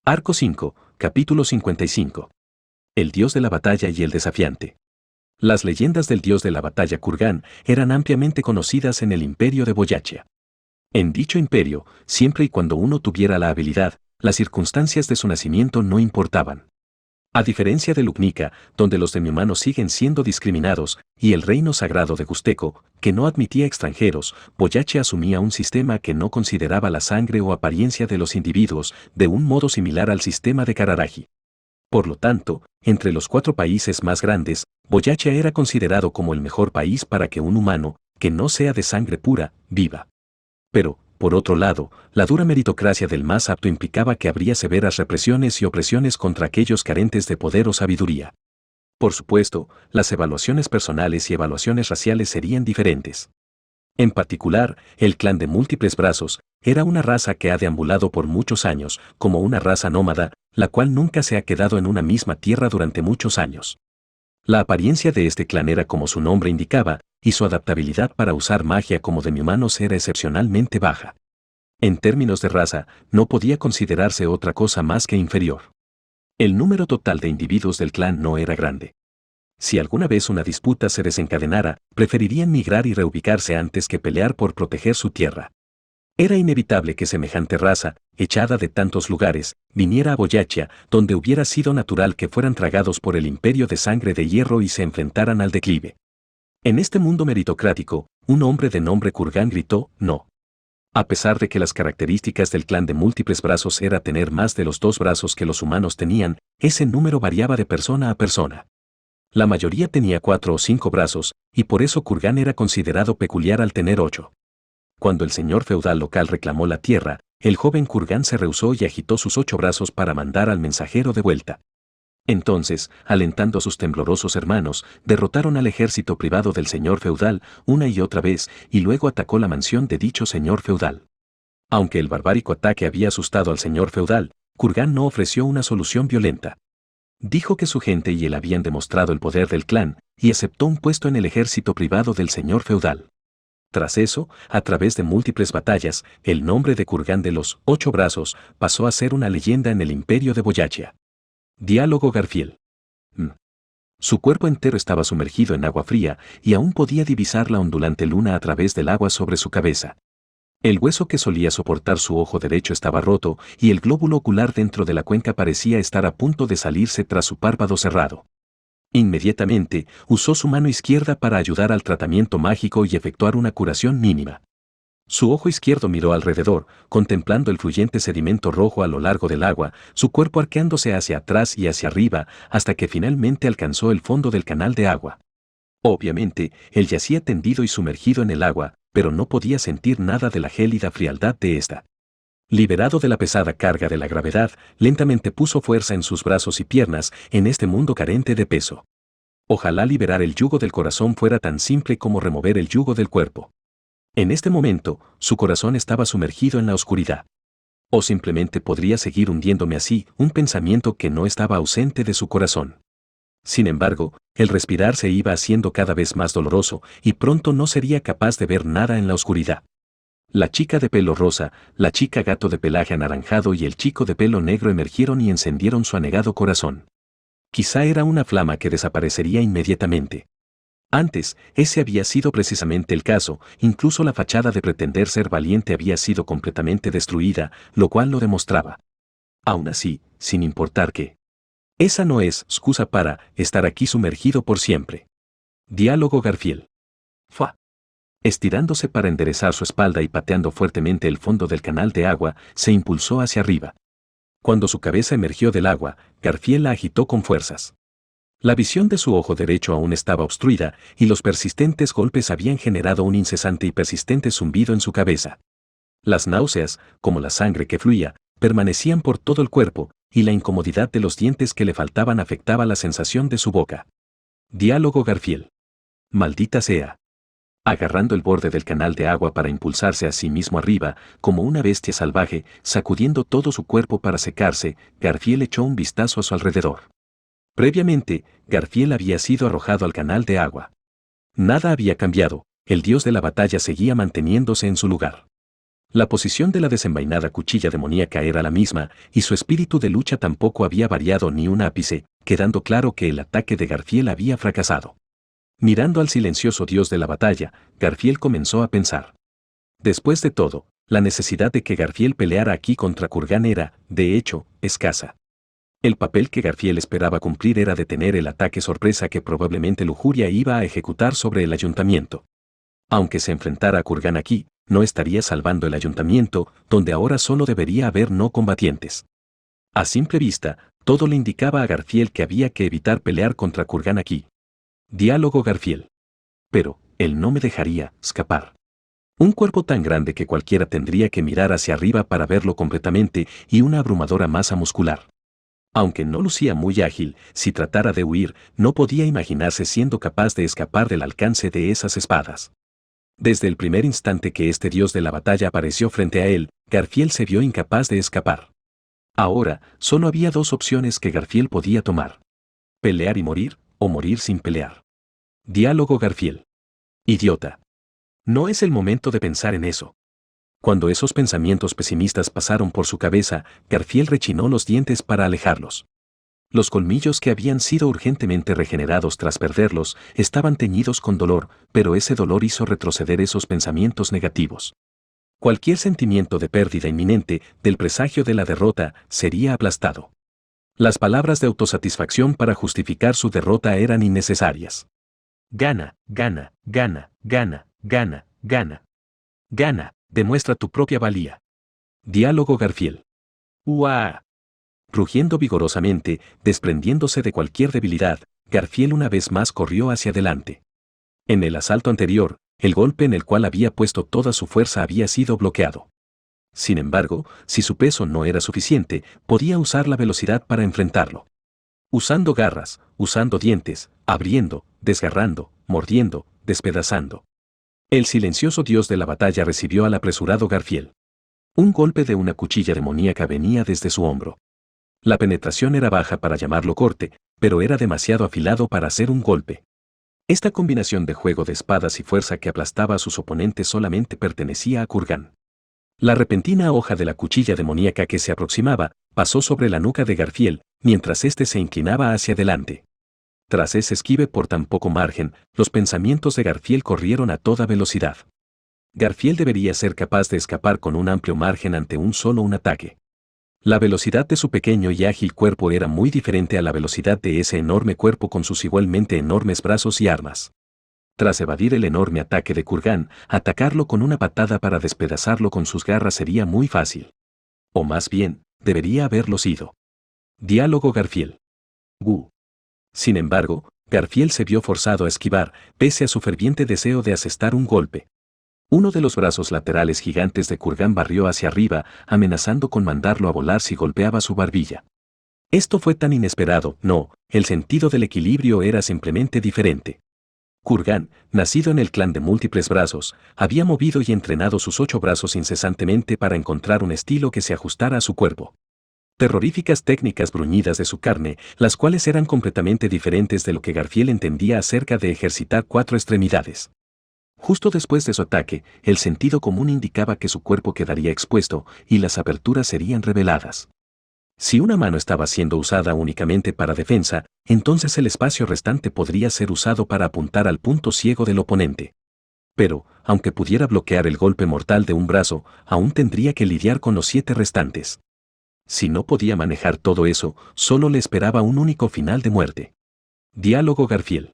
Arco 5, capítulo 55. El dios de la batalla y el desafiante. Las leyendas del dios de la batalla Kurgan eran ampliamente conocidas en el imperio de Boyachia. En dicho imperio, siempre y cuando uno tuviera la habilidad, las circunstancias de su nacimiento no importaban. A diferencia de Lugnica, donde los demihumanos siguen siendo discriminados, y el reino sagrado de Gusteco, que no admitía extranjeros, Boyachia asumía un sistema que no consideraba la sangre o apariencia de los individuos, de un modo similar al sistema de Kararagi. Por lo tanto, entre los 4 países más grandes, Boyachia era considerado como el mejor país para que un humano, que no sea de sangre pura, viva. Pero, por otro lado, la dura meritocracia del más apto implicaba que habría severas represiones y opresiones contra aquellos carentes de poder o sabiduría. Por supuesto, las evaluaciones personales y evaluaciones raciales serían diferentes. En particular, el clan de múltiples brazos era una raza que ha deambulado por muchos años, como una raza nómada, la cual nunca se ha quedado en una misma tierra durante muchos años. La apariencia de este clan era como su nombre indicaba, y su adaptabilidad para usar magia como demihumanos era excepcionalmente baja. En términos de raza, no podía considerarse otra cosa más que inferior. El número total de individuos del clan no era grande. Si alguna vez una disputa se desencadenara, preferirían migrar y reubicarse antes que pelear por proteger su tierra. Era inevitable que semejante raza, echada de tantos lugares, viniera a Boyachia, donde hubiera sido natural que fueran tragados por el imperio de sangre de hierro y se enfrentaran al declive. En este mundo meritocrático, un hombre de nombre Kurgan gritó, no. A pesar de que las características del clan de múltiples brazos era tener más de los 2 brazos que los humanos tenían, ese número variaba de persona a persona. La mayoría tenía 4 o 5 brazos, y por eso Kurgan era considerado peculiar al tener 8. Cuando el señor feudal local reclamó la tierra, el joven Kurgan se rehusó y agitó sus 8 brazos para mandar al mensajero de vuelta. Entonces, alentando a sus temblorosos hermanos, derrotaron al ejército privado del señor feudal una y otra vez y luego atacó la mansión de dicho señor feudal. Aunque el barbárico ataque había asustado al señor feudal, Kurgan no ofreció una solución violenta. Dijo que su gente y él habían demostrado el poder del clan y aceptó un puesto en el ejército privado del señor feudal. Tras eso, a través de múltiples batallas, el nombre de Kurgan de los 8 brazos pasó a ser una leyenda en el imperio de Boyachia. Diálogo Garfiel. Su cuerpo entero estaba sumergido en agua fría y aún podía divisar la ondulante luna a través del agua sobre su cabeza. El hueso que solía soportar su ojo derecho estaba roto y el glóbulo ocular dentro de la cuenca parecía estar a punto de salirse tras su párpado cerrado. Inmediatamente, usó su mano izquierda para ayudar al tratamiento mágico y efectuar una curación mínima. Su ojo izquierdo miró alrededor, contemplando el fluyente sedimento rojo a lo largo del agua, su cuerpo arqueándose hacia atrás y hacia arriba, hasta que finalmente alcanzó el fondo del canal de agua. Obviamente, él yacía tendido y sumergido en el agua, pero no podía sentir nada de la gélida frialdad de esta. Liberado de la pesada carga de la gravedad, lentamente puso fuerza en sus brazos y piernas en este mundo carente de peso. Ojalá liberar el yugo del corazón fuera tan simple como remover el yugo del cuerpo. En este momento, su corazón estaba sumergido en la oscuridad. O simplemente podría seguir hundiéndome así, un pensamiento que no estaba ausente de su corazón. Sin embargo, el respirar se iba haciendo cada vez más doloroso y pronto no sería capaz de ver nada en la oscuridad. La chica de pelo rosa, la chica gato de pelaje anaranjado y el chico de pelo negro emergieron y encendieron su anegado corazón. Quizá era una flama que desaparecería inmediatamente. Antes, ese había sido precisamente el caso, incluso la fachada de pretender ser valiente había sido completamente destruida, lo cual lo demostraba. Aún así, sin importar qué. Esa no es excusa para estar aquí sumergido por siempre. Diálogo Garfiel. Fa. Estirándose para enderezar su espalda y pateando fuertemente el fondo del canal de agua, se impulsó hacia arriba. Cuando su cabeza emergió del agua, Garfiel la agitó con fuerzas. La visión de su ojo derecho aún estaba obstruida y los persistentes golpes habían generado un incesante y persistente zumbido en su cabeza. Las náuseas, como la sangre que fluía, permanecían por todo el cuerpo y la incomodidad de los dientes que le faltaban afectaba la sensación de su boca. Diálogo Garfiel. Maldita sea. Agarrando el borde del canal de agua para impulsarse a sí mismo arriba, como una bestia salvaje, sacudiendo todo su cuerpo para secarse, Garfiel echó un vistazo a su alrededor. Previamente, Garfiel había sido arrojado al canal de agua. Nada había cambiado, el dios de la batalla seguía manteniéndose en su lugar. La posición de la desenvainada cuchilla demoníaca era la misma, y su espíritu de lucha tampoco había variado ni un ápice, quedando claro que el ataque de Garfiel había fracasado. Mirando al silencioso dios de la batalla, Garfiel comenzó a pensar. Después de todo, la necesidad de que Garfiel peleara aquí contra Kurgan era, de hecho, escasa. El papel que Garfiel esperaba cumplir era detener el ataque sorpresa que probablemente Lujuria iba a ejecutar sobre el ayuntamiento. Aunque se enfrentara a Kurgan aquí, no estaría salvando el ayuntamiento, donde ahora solo debería haber no combatientes. A simple vista, todo le indicaba a Garfiel que había que evitar pelear contra Kurgan aquí. Diálogo Garfiel. Pero, él no me dejaría escapar. Un cuerpo tan grande que cualquiera tendría que mirar hacia arriba para verlo completamente y una abrumadora masa muscular. Aunque no lucía muy ágil, si tratara de huir, no podía imaginarse siendo capaz de escapar del alcance de esas espadas. Desde el primer instante que este dios de la batalla apareció frente a él, Garfiel se vio incapaz de escapar. Ahora, solo había dos opciones que Garfiel podía tomar. Pelear y morir, o morir sin pelear. Diálogo Garfiel. Idiota. No es el momento de pensar en eso. Cuando esos pensamientos pesimistas pasaron por su cabeza, Garfiel rechinó los dientes para alejarlos. Los colmillos que habían sido urgentemente regenerados tras perderlos estaban teñidos con dolor, pero ese dolor hizo retroceder esos pensamientos negativos. Cualquier sentimiento de pérdida inminente, del presagio de la derrota, sería aplastado. Las palabras de autosatisfacción para justificar su derrota eran innecesarias. Gana, gana, gana, gana, gana, gana. Gana, demuestra tu propia valía. Diálogo Garfiel. ¡Uah! Rugiendo vigorosamente, desprendiéndose de cualquier debilidad, Garfiel una vez más corrió hacia adelante. En el asalto anterior, el golpe en el cual había puesto toda su fuerza había sido bloqueado. Sin embargo, si su peso no era suficiente, podía usar la velocidad para enfrentarlo. Usando garras, usando dientes, abriendo, desgarrando, mordiendo, despedazando. El silencioso dios de la batalla recibió al apresurado Garfiel. Un golpe de una cuchilla demoníaca venía desde su hombro. La penetración era baja para llamarlo corte, pero era demasiado afilado para hacer un golpe. Esta combinación de juego de espadas y fuerza que aplastaba a sus oponentes solamente pertenecía a Kurgan. La repentina hoja de la cuchilla demoníaca que se aproximaba pasó sobre la nuca de Garfiel, mientras éste se inclinaba hacia adelante. Tras ese esquive por tan poco margen, los pensamientos de Garfiel corrieron a toda velocidad. Garfiel debería ser capaz de escapar con un amplio margen ante un ataque. La velocidad de su pequeño y ágil cuerpo era muy diferente a la velocidad de ese enorme cuerpo con sus igualmente enormes brazos y armas. Tras evadir el enorme ataque de Kurgan, atacarlo con una patada para despedazarlo con sus garras sería muy fácil. O más bien, debería haberlo sido. Diálogo Garfiel. Gu. Sin embargo, Garfiel se vio forzado a esquivar, pese a su ferviente deseo de asestar un golpe. Uno de los brazos laterales gigantes de Kurgan barrió hacia arriba, amenazando con mandarlo a volar si golpeaba su barbilla. Esto fue tan inesperado, el sentido del equilibrio era simplemente diferente. Kurgan, nacido en el clan de múltiples brazos, había movido y entrenado sus 8 brazos incesantemente para encontrar un estilo que se ajustara a su cuerpo. Terroríficas técnicas bruñidas de su carne, las cuales eran completamente diferentes de lo que Garfiel entendía acerca de ejercitar 4 extremidades. Justo después de su ataque, el sentido común indicaba que su cuerpo quedaría expuesto y las aperturas serían reveladas. Si una mano estaba siendo usada únicamente para defensa, entonces el espacio restante podría ser usado para apuntar al punto ciego del oponente. Pero, aunque pudiera bloquear el golpe mortal de un brazo, aún tendría que lidiar con los 7 restantes. Si no podía manejar todo eso, solo le esperaba un único final de muerte. Diálogo Garfiel.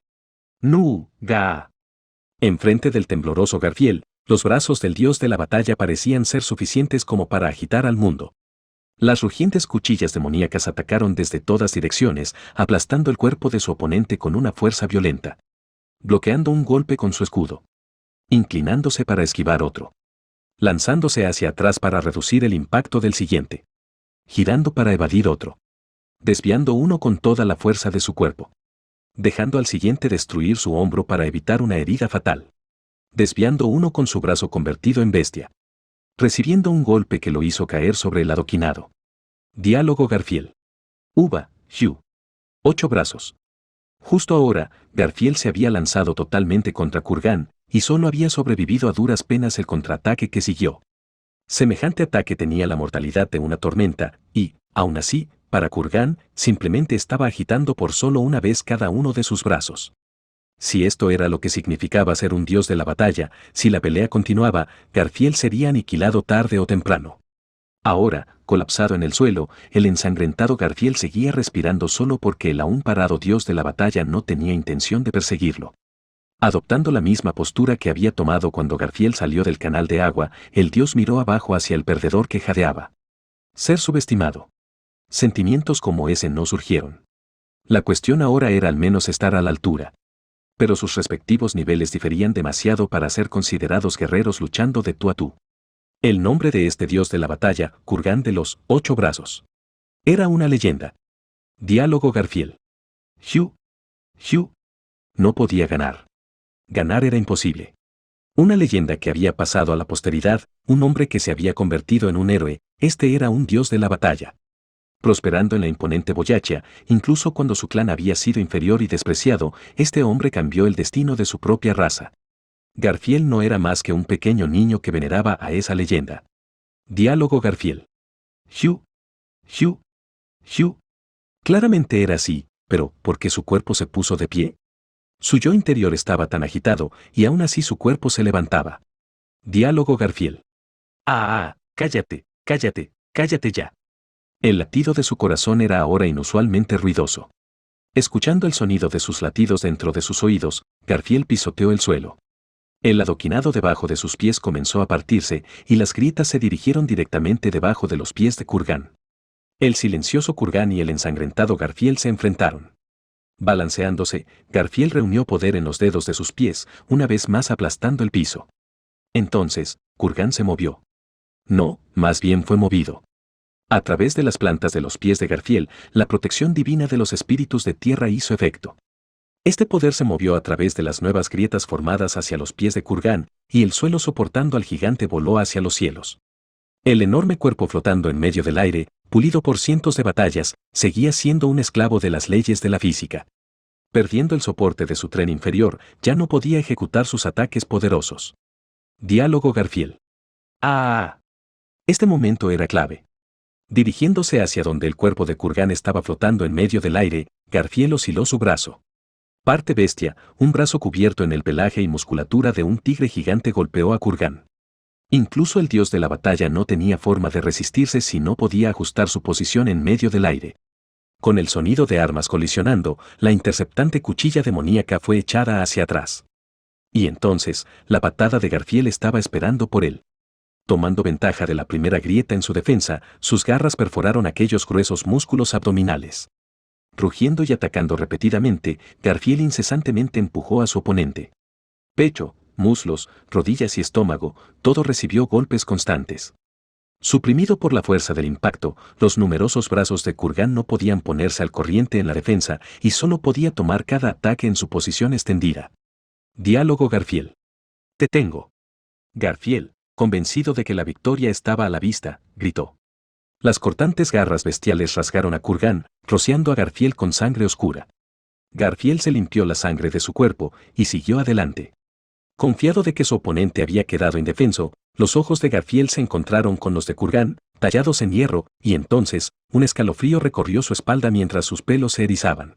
Nu-ga. Enfrente del tembloroso Garfiel, los brazos del dios de la batalla parecían ser suficientes como para agitar al mundo. Las rugientes cuchillas demoníacas atacaron desde todas direcciones, aplastando el cuerpo de su oponente con una fuerza violenta. Bloqueando un golpe con su escudo. Inclinándose para esquivar otro. Lanzándose hacia atrás para reducir el impacto del siguiente. Girando para evadir otro. Desviando uno con toda la fuerza de su cuerpo. Dejando al siguiente destruir su hombro para evitar una herida fatal. Desviando uno con su brazo convertido en bestia. Recibiendo un golpe que lo hizo caer sobre el adoquinado. Diálogo Garfiel. Uva, Hugh. 8 brazos. Justo ahora, Garfiel se había lanzado totalmente contra Kurgan, y solo había sobrevivido a duras penas el contraataque que siguió. Semejante ataque tenía la mortalidad de una tormenta, y, aún así, para Kurgan, simplemente estaba agitando por solo una vez cada uno de sus brazos. Si esto era lo que significaba ser un dios de la batalla, si la pelea continuaba, Garfield sería aniquilado tarde o temprano. Ahora, colapsado en el suelo, el ensangrentado Garfield seguía respirando solo porque el aún parado dios de la batalla no tenía intención de perseguirlo. Adoptando la misma postura que había tomado cuando Garfield salió del canal de agua, el dios miró abajo hacia el perdedor que jadeaba. Ser subestimado. Sentimientos como ese no surgieron. La cuestión ahora era al menos estar a la altura. Pero sus respectivos niveles diferían demasiado para ser considerados guerreros luchando de tú a tú. El nombre de este dios de la batalla, Kurgan de los 8 brazos. Era una leyenda. Diálogo Garfield. Hugh. No podía ganar. Ganar era imposible. Una leyenda que había pasado a la posteridad, un hombre que se había convertido en un héroe, este era un dios de la batalla. Prosperando en la imponente Boyaccia, incluso cuando su clan había sido inferior y despreciado, este hombre cambió el destino de su propia raza. Garfield no era más que un pequeño niño que veneraba a esa leyenda. Diálogo Garfield. Hugh. Claramente era así, pero ¿por qué su cuerpo se puso de pie? Su yo interior estaba tan agitado, y aún así su cuerpo se levantaba. Diálogo Garfield. Cállate ya. El latido de su corazón era ahora inusualmente ruidoso. Escuchando el sonido de sus latidos dentro de sus oídos, Garfield pisoteó el suelo. El adoquinado debajo de sus pies comenzó a partirse, y las grietas se dirigieron directamente debajo de los pies de Kurgan. El silencioso Kurgan y el ensangrentado Garfield se enfrentaron. Balanceándose, Garfield reunió poder en los dedos de sus pies, una vez más aplastando el piso. Entonces, Kurgan se movió. No, más bien fue movido. A través de las plantas de los pies de Garfield, la protección divina de los espíritus de tierra hizo efecto. Este poder se movió a través de las nuevas grietas formadas hacia los pies de Kurgan, y el suelo soportando al gigante voló hacia los cielos. El enorme cuerpo flotando en medio del aire, pulido por cientos de batallas, seguía siendo un esclavo de las leyes de la física. Perdiendo el soporte de su tren inferior, ya no podía ejecutar sus ataques poderosos. Diálogo Garfield. Este momento era clave. Dirigiéndose hacia donde el cuerpo de Kurgan estaba flotando en medio del aire, Garfield osciló su brazo. Parte bestia, un brazo cubierto en el pelaje y musculatura de un tigre gigante golpeó a Kurgan. Incluso el dios de la batalla no tenía forma de resistirse si no podía ajustar su posición en medio del aire. Con el sonido de armas colisionando, la interceptante cuchilla demoníaca fue echada hacia atrás. Y entonces, la patada de Garfield estaba esperando por él. Tomando ventaja de la primera grieta en su defensa, sus garras perforaron aquellos gruesos músculos abdominales. Rugiendo y atacando repetidamente, Garfield incesantemente empujó a su oponente. Pecho, muslos, rodillas y estómago, todo recibió golpes constantes. Suprimido por la fuerza del impacto, los numerosos brazos de Kurgan no podían ponerse al corriente en la defensa y solo podía tomar cada ataque en su posición extendida. Diálogo Garfield. Te tengo. Garfield, convencido de que la victoria estaba a la vista, gritó. Las cortantes garras bestiales rasgaron a Kurgan, rociando a Garfield con sangre oscura. Garfield se limpió la sangre de su cuerpo y siguió adelante. Confiado de que su oponente había quedado indefenso, los ojos de Garfield se encontraron con los de Kurgan, tallados en hierro, y entonces, un escalofrío recorrió su espalda mientras sus pelos se erizaban.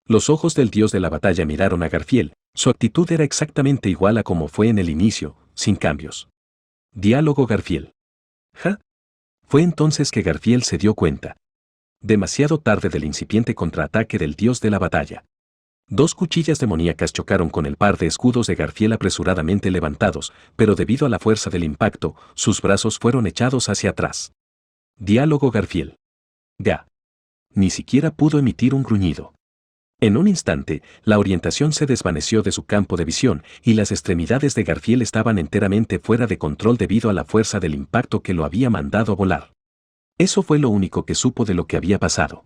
Los ojos del dios de la batalla miraron a Garfield, su actitud era exactamente igual a como fue en el inicio, sin cambios. Diálogo Garfield. Fue entonces que Garfield se dio cuenta. Demasiado tarde del incipiente contraataque del dios de la batalla. Dos cuchillas demoníacas chocaron con el par de escudos de Garfield apresuradamente levantados, pero debido a la fuerza del impacto, sus brazos fueron echados hacia atrás. Diálogo Garfield. Ni siquiera pudo emitir un gruñido. En un instante, la orientación se desvaneció de su campo de visión y las extremidades de Garfield estaban enteramente fuera de control debido a la fuerza del impacto que lo había mandado a volar. Eso fue lo único que supo de lo que había pasado.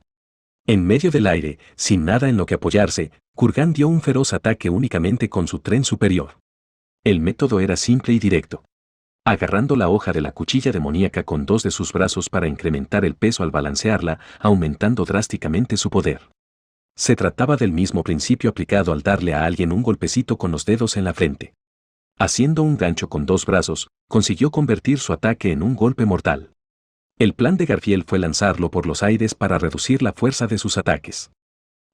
En medio del aire, sin nada en lo que apoyarse, Kurgan dio un feroz ataque únicamente con su tren superior. El método era simple y directo. Agarrando la hoja de la cuchilla demoníaca con dos de sus brazos para incrementar el peso al balancearla, aumentando drásticamente su poder. Se trataba del mismo principio aplicado al darle a alguien un golpecito con los dedos en la frente. Haciendo un gancho con 2 brazos, consiguió convertir su ataque en un golpe mortal. El plan de Garfield fue lanzarlo por los aires para reducir la fuerza de sus ataques.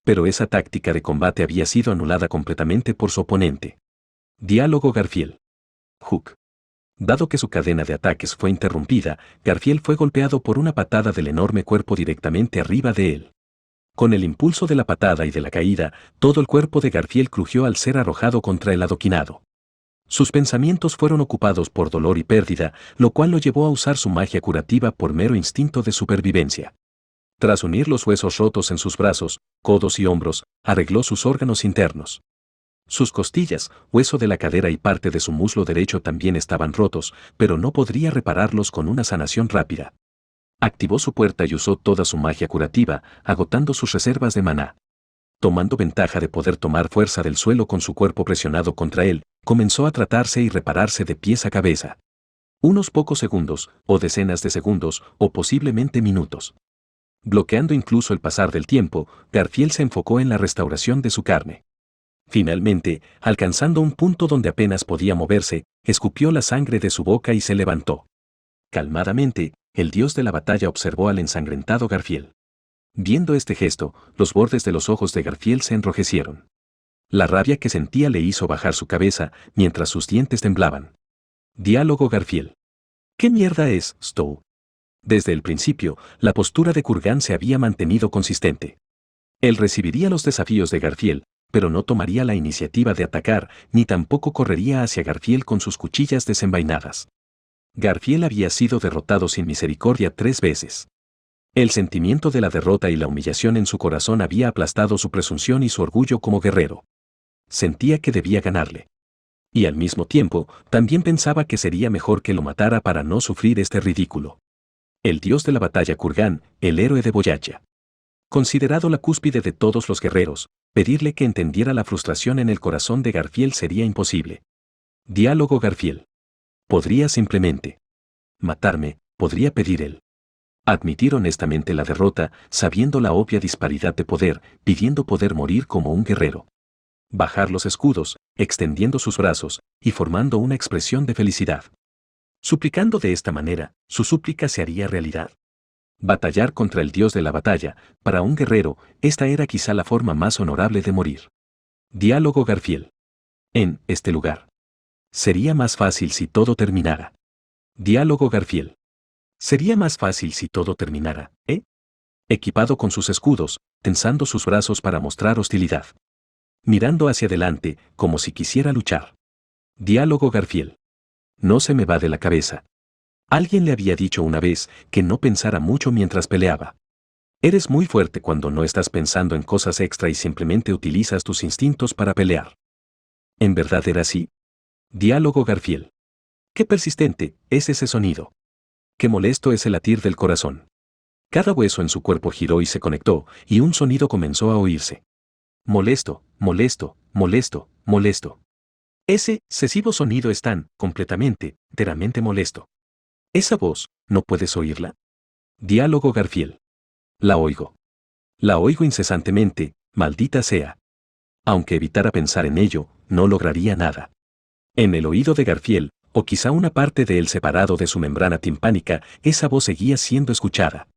Pero esa táctica de combate había sido anulada completamente por su oponente. Diálogo Garfield. Hook. Dado que su cadena de ataques fue interrumpida, Garfield fue golpeado por una patada del enorme cuerpo directamente arriba de él. Con el impulso de la patada y de la caída, todo el cuerpo de Garfield crujió al ser arrojado contra el adoquinado. Sus pensamientos fueron ocupados por dolor y pérdida, lo cual lo llevó a usar su magia curativa por mero instinto de supervivencia. Tras unir los huesos rotos en sus brazos, codos y hombros, arregló sus órganos internos. Sus costillas, hueso de la cadera y parte de su muslo derecho también estaban rotos, pero no podría repararlos con una sanación rápida. Activó su puerta y usó toda su magia curativa, agotando sus reservas de maná. Tomando ventaja de poder tomar fuerza del suelo con su cuerpo presionado contra él, comenzó a tratarse y repararse de pies a cabeza. Unos pocos segundos, o decenas de segundos, o posiblemente minutos. Bloqueando incluso el pasar del tiempo, Garfield se enfocó en la restauración de su carne. Finalmente, alcanzando un punto donde apenas podía moverse, escupió la sangre de su boca y se levantó. Calmadamente, el dios de la batalla observó al ensangrentado Garfield. Viendo este gesto, los bordes de los ojos de Garfield se enrojecieron. La rabia que sentía le hizo bajar su cabeza, mientras sus dientes temblaban. Diálogo Garfield. ¿Qué mierda es, Stow? Desde el principio, la postura de Kurgan se había mantenido consistente. Él recibiría los desafíos de Garfield, pero no tomaría la iniciativa de atacar, ni tampoco correría hacia Garfield con sus cuchillas desenvainadas. Garfield había sido derrotado sin misericordia 3 veces. El sentimiento de la derrota y la humillación en su corazón había aplastado su presunción y su orgullo como guerrero. Sentía que debía ganarle. Y al mismo tiempo, también pensaba que sería mejor que lo matara para no sufrir este ridículo. El dios de la batalla Kurgan, el héroe de Boyaccia. Considerado la cúspide de todos los guerreros, pedirle que entendiera la frustración en el corazón de Garfield sería imposible. Diálogo Garfield. Podría simplemente matarme, podría pedir él. Admitir honestamente la derrota, sabiendo la obvia disparidad de poder, pidiendo poder morir como un guerrero. Bajar los escudos, extendiendo sus brazos, y formando una expresión de felicidad. Suplicando de esta manera, su súplica se haría realidad. Batallar contra el dios de la batalla, para un guerrero, esta era quizá la forma más honorable de morir. Diálogo Garfield. En este lugar. Sería más fácil si todo terminara. Diálogo Garfield. Sería más fácil si todo terminara, ¿eh? Equipado con sus escudos, tensando sus brazos para mostrar hostilidad. Mirando hacia adelante, como si quisiera luchar. Diálogo Garfield. No se me va de la cabeza. Alguien le había dicho una vez que no pensara mucho mientras peleaba. Eres muy fuerte cuando no estás pensando en cosas extra y simplemente utilizas tus instintos para pelear. ¿En verdad era así? Diálogo Garfield. Qué persistente es ese sonido. Qué molesto es el latir del corazón. Cada hueso en su cuerpo giró y se conectó, y un sonido comenzó a oírse. Molesto, molesto, molesto, molesto. Ese excesivo sonido es tan, completamente, enteramente molesto. Esa voz, ¿no puedes oírla? Diálogo Garfield. La oigo. La oigo incesantemente, maldita sea. Aunque evitara pensar en ello, no lograría nada. En el oído de Garfield, o quizá una parte de él separado de su membrana timpánica, esa voz seguía siendo escuchada.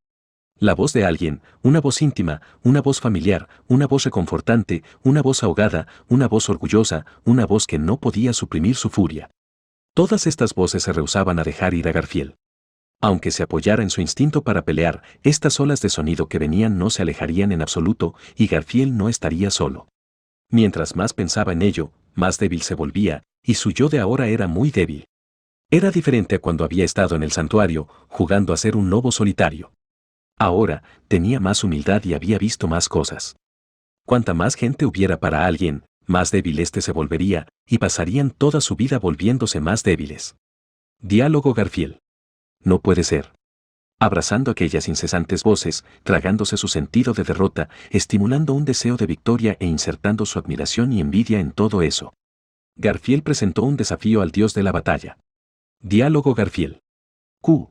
La voz de alguien, una voz íntima, una voz familiar, una voz reconfortante, una voz ahogada, una voz orgullosa, una voz que no podía suprimir su furia. Todas estas voces se rehusaban a dejar ir a Garfield. Aunque se apoyara en su instinto para pelear, estas olas de sonido que venían no se alejarían en absoluto, y Garfield no estaría solo. Mientras más pensaba en ello, más débil se volvía, y su yo de ahora era muy débil. Era diferente a cuando había estado en el santuario, jugando a ser un lobo solitario. Ahora, tenía más humildad y había visto más cosas. Cuanta más gente hubiera para alguien, más débil éste se volvería, y pasarían toda su vida volviéndose más débiles. Diálogo Garfield. No puede ser. Abrazando aquellas incesantes voces, tragándose su sentido de derrota, estimulando un deseo de victoria e insertando su admiración y envidia en todo eso. Garfield presentó un desafío al dios de la batalla. Diálogo Garfield. Q.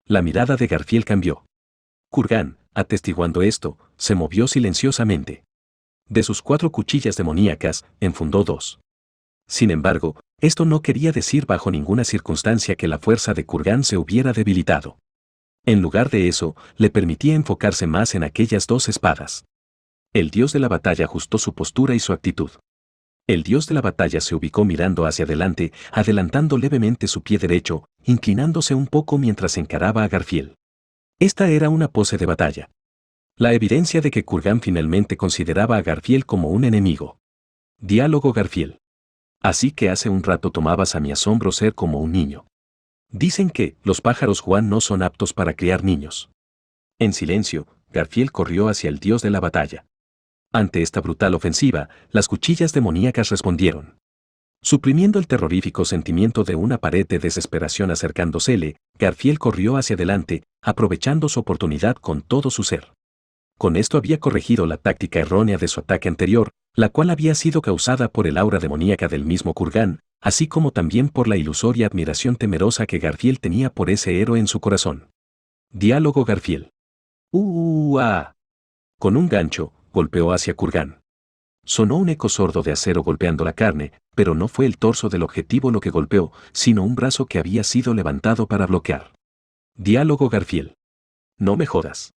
La mirada de Garfield cambió. Kurgan, atestiguando esto, se movió silenciosamente. De sus 4 cuchillas demoníacas, enfundó 2. Sin embargo, Esto no quería decir bajo ninguna circunstancia que la fuerza de Kurgan se hubiera debilitado. En lugar de eso, le permitía enfocarse más en aquellas dos espadas. El dios de la batalla ajustó su postura y su actitud. El dios de la batalla se ubicó mirando hacia adelante, adelantando levemente su pie derecho, inclinándose un poco mientras encaraba a Garfield. Esta era una pose de batalla. La evidencia de que Kurgan finalmente consideraba a Garfield como un enemigo. Diálogo Garfield. Así que hace un rato tomabas a mi asombro ser como un niño. Dicen que los pájaros Juan no son aptos para criar niños. En silencio, Garfield corrió hacia el dios de la batalla. Ante esta brutal ofensiva, las cuchillas demoníacas respondieron. Suprimiendo el terrorífico sentimiento de una pared de desesperación acercándosele, Garfield corrió hacia adelante, aprovechando su oportunidad con todo su ser. Con esto había corregido la táctica errónea de su ataque anterior, la cual había sido causada por el aura demoníaca del mismo Kurgan, así como también por la ilusoria admiración temerosa que Garfield tenía por ese héroe en su corazón. Diálogo Garfield. ¡Ah! Con un gancho, golpeó hacia Kurgan. Sonó un eco sordo de acero golpeando la carne, pero no fue el torso del objetivo lo que golpeó, sino un brazo que había sido levantado para bloquear. Diálogo Garfield. No me jodas.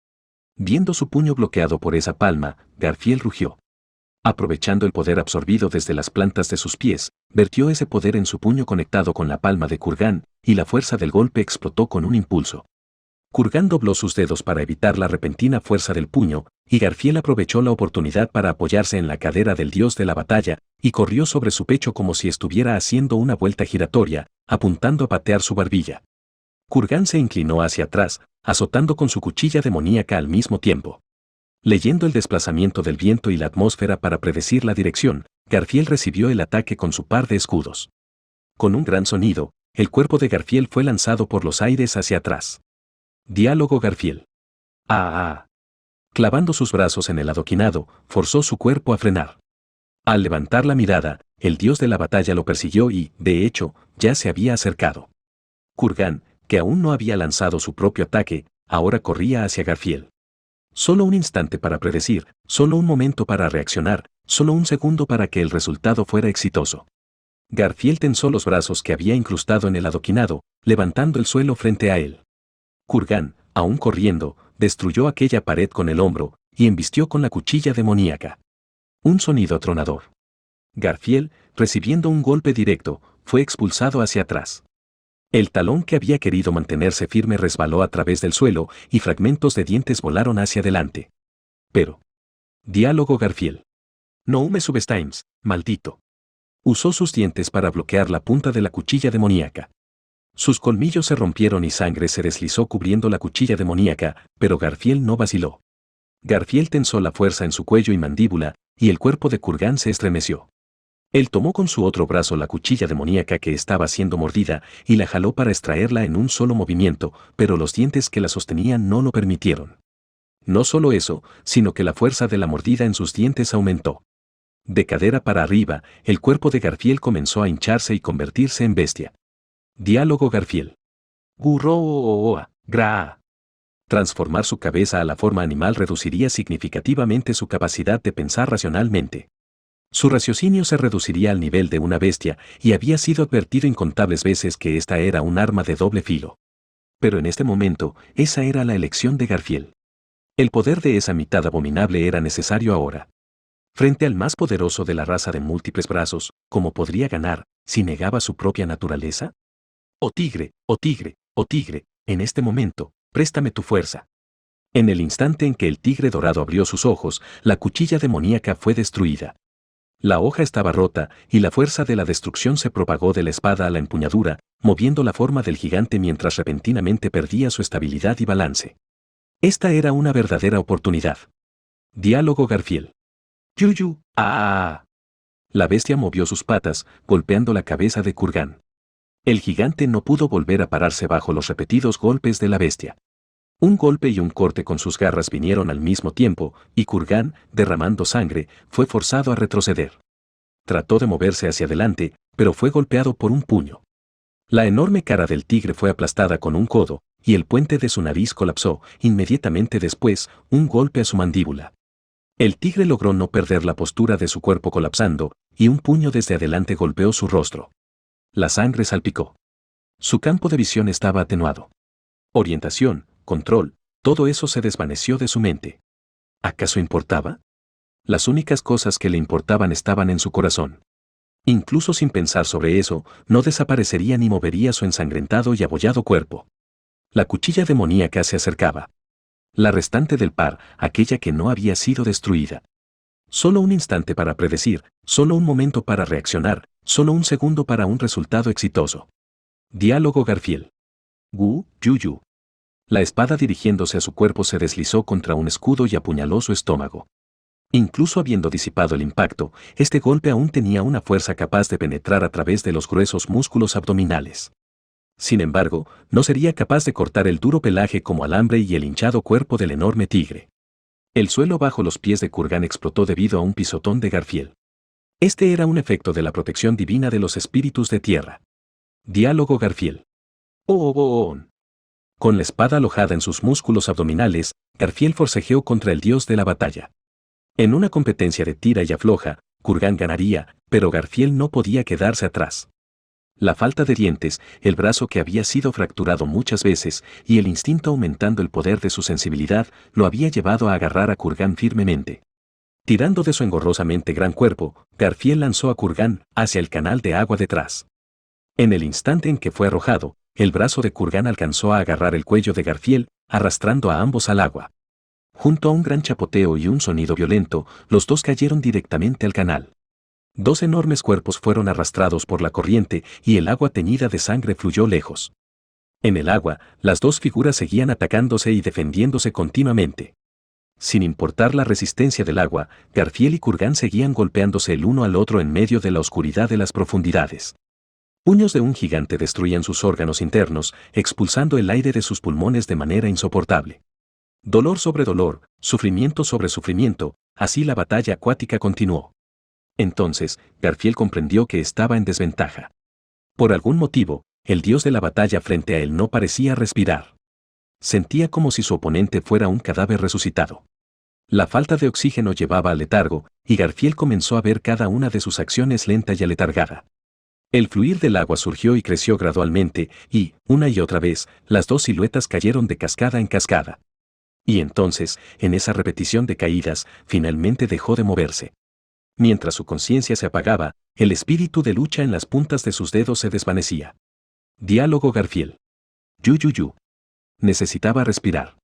Viendo su puño bloqueado por esa palma, Garfield rugió. Aprovechando el poder absorbido desde las plantas de sus pies, vertió ese poder en su puño conectado con la palma de Kurgan, y la fuerza del golpe explotó con un impulso. Kurgan dobló sus dedos para evitar la repentina fuerza del puño, y Garfield aprovechó la oportunidad para apoyarse en la cadera del dios de la batalla, y corrió sobre su pecho como si estuviera haciendo una vuelta giratoria, apuntando a patear su barbilla. Kurgan se inclinó hacia atrás, azotando con su cuchilla demoníaca al mismo tiempo. Leyendo el desplazamiento del viento y la atmósfera para predecir la dirección, Garfield recibió el ataque con su par de escudos. Con un gran sonido, el cuerpo de Garfield fue lanzado por los aires hacia atrás. Diálogo Garfield. Clavando sus brazos en el adoquinado, forzó su cuerpo a frenar. Al levantar la mirada, el dios de la batalla lo persiguió y, de hecho, ya se había acercado. Kurgan, que aún no había lanzado su propio ataque, ahora corría hacia Garfield. Solo un instante para predecir, solo un momento para reaccionar, solo un segundo para que el resultado fuera exitoso. Garfield tensó los brazos que había incrustado en el adoquinado, levantando el suelo frente a él. Kurgan, aún corriendo, destruyó aquella pared con el hombro, y embistió con la cuchilla demoníaca. Un sonido atronador. Garfield, recibiendo un golpe directo, fue expulsado hacia atrás. El talón que había querido mantenerse firme resbaló a través del suelo y fragmentos de dientes volaron hacia adelante. Pero. Diálogo Garfield. No me subestimes, maldito. Usó sus dientes para bloquear la punta de la cuchilla demoníaca. Sus colmillos se rompieron y sangre se deslizó cubriendo la cuchilla demoníaca, pero Garfield no vaciló. Garfield tensó la fuerza en su cuello y mandíbula, y el cuerpo de Kurgan se estremeció. Él tomó con su otro brazo la cuchilla demoníaca que estaba siendo mordida y la jaló para extraerla en un solo movimiento, pero los dientes que la sostenían no lo permitieron. No solo eso, sino que la fuerza de la mordida en sus dientes aumentó. De cadera para arriba, el cuerpo de Garfield comenzó a hincharse y convertirse en bestia. Diálogo Garfield. Gra. Transformar su cabeza a la forma animal reduciría significativamente su capacidad de pensar racionalmente. Su raciocinio se reduciría al nivel de una bestia, y había sido advertido incontables veces que esta era un arma de doble filo. Pero en este momento, esa era la elección de Garfield. El poder de esa mitad abominable era necesario ahora. Frente al más poderoso de la raza de múltiples brazos, ¿cómo podría ganar, si negaba su propia naturaleza? Oh tigre, en este momento, préstame tu fuerza. En el instante en que el tigre dorado abrió sus ojos, la cuchilla demoníaca fue destruida. La hoja estaba rota, y la fuerza de la destrucción se propagó de la espada a la empuñadura, moviendo la forma del gigante mientras repentinamente perdía su estabilidad y balance. Esta era una verdadera oportunidad. Diálogo Garfield. Yuyu. La bestia movió sus patas, golpeando la cabeza de Kurgan. El gigante no pudo volver a pararse bajo los repetidos golpes de la bestia. Un golpe y un corte con sus garras vinieron al mismo tiempo, y Kurgan, derramando sangre, fue forzado a retroceder. Trató de moverse hacia adelante, pero fue golpeado por un puño. La enorme cara del tigre fue aplastada con un codo, y el puente de su nariz colapsó, inmediatamente después, un golpe a su mandíbula. El tigre logró no perder la postura de su cuerpo colapsando, y un puño desde adelante golpeó su rostro. La sangre salpicó. Su campo de visión estaba atenuado. Orientación, control, todo eso se desvaneció de su mente. ¿Acaso importaba? Las únicas cosas que le importaban estaban en su corazón. Incluso sin pensar sobre eso, no desaparecería ni movería su ensangrentado y abollado cuerpo. La cuchilla demoníaca se acercaba. La restante del par, aquella que no había sido destruida. Solo un instante para predecir, solo un momento para reaccionar, solo un segundo para un resultado exitoso. Diálogo Garfield. Wu, Yu. La espada dirigiéndose a su cuerpo se deslizó contra un escudo y apuñaló su estómago. Incluso habiendo disipado el impacto, este golpe aún tenía una fuerza capaz de penetrar a través de los gruesos músculos abdominales. Sin embargo, no sería capaz de cortar el duro pelaje como alambre y el hinchado cuerpo del enorme tigre. El suelo bajo los pies de Kurgan explotó debido a un pisotón de Garfield. Este era un efecto de la protección divina de los espíritus de tierra. Diálogo Garfield. Oh. Con la espada alojada en sus músculos abdominales, Garfield forcejeó contra el dios de la batalla. En una competencia de tira y afloja, Kurgan ganaría, pero Garfield no podía quedarse atrás. La falta de dientes, el brazo que había sido fracturado muchas veces y el instinto aumentando el poder de su sensibilidad lo había llevado a agarrar a Kurgan firmemente. Tirando de su engorrosamente gran cuerpo, Garfield lanzó a Kurgan hacia el canal de agua detrás. En el instante en que fue arrojado, el brazo de Kurgan alcanzó a agarrar el cuello de Garfield, arrastrando a ambos al agua. Junto a un gran chapoteo y un sonido violento, los dos cayeron directamente al canal. Dos enormes cuerpos fueron arrastrados por la corriente y el agua teñida de sangre fluyó lejos. En el agua, las dos figuras seguían atacándose y defendiéndose continuamente. Sin importar la resistencia del agua, Garfield y Kurgan seguían golpeándose el uno al otro en medio de la oscuridad de las profundidades. Puños de un gigante destruían sus órganos internos, expulsando el aire de sus pulmones de manera insoportable. Dolor sobre dolor, sufrimiento sobre sufrimiento, así la batalla acuática continuó. Entonces, Garfield comprendió que estaba en desventaja. Por algún motivo, el dios de la batalla frente a él no parecía respirar. Sentía como si su oponente fuera un cadáver resucitado. La falta de oxígeno llevaba al letargo, y Garfield comenzó a ver cada una de sus acciones lenta y aletargada. El fluir del agua surgió y creció gradualmente, y, una y otra vez, las dos siluetas cayeron de cascada en cascada. Y entonces, en esa repetición de caídas, finalmente dejó de moverse. Mientras su conciencia se apagaba, el espíritu de lucha en las puntas de sus dedos se desvanecía. Diálogo Garfield. Yu. Necesitaba respirar.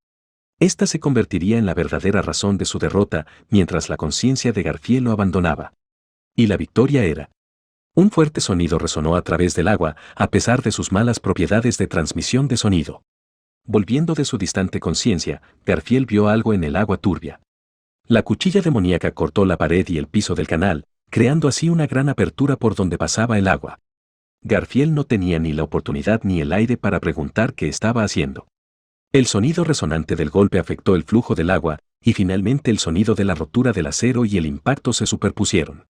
Esta se convertiría en la verdadera razón de su derrota, mientras la conciencia de Garfield lo abandonaba. Y la victoria era. Un fuerte sonido resonó a través del agua, a pesar de sus malas propiedades de transmisión de sonido. Volviendo de su distante conciencia, Garfield vio algo en el agua turbia. La cuchilla demoníaca cortó la pared y el piso del canal, creando así una gran apertura por donde pasaba el agua. Garfield no tenía ni la oportunidad ni el aire para preguntar qué estaba haciendo. El sonido resonante del golpe afectó el flujo del agua, y finalmente el sonido de la rotura del acero y el impacto se superpusieron.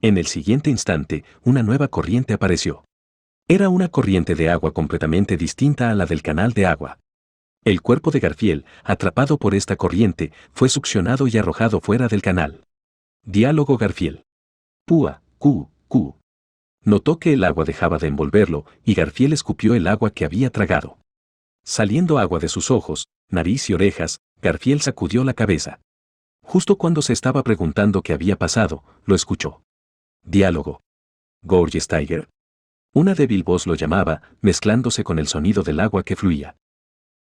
En el siguiente instante, una nueva corriente apareció. Era una corriente de agua completamente distinta a la del canal de agua. El cuerpo de Garfield, atrapado por esta corriente, fue succionado y arrojado fuera del canal. Diálogo Garfield. Púa, cu. Notó que el agua dejaba de envolverlo, y Garfield escupió el agua que había tragado. Saliendo agua de sus ojos, nariz y orejas, Garfield sacudió la cabeza. Justo cuando se estaba preguntando qué había pasado, lo escuchó. Diálogo. Gorges Tiger. Una débil voz lo llamaba, mezclándose con el sonido del agua que fluía.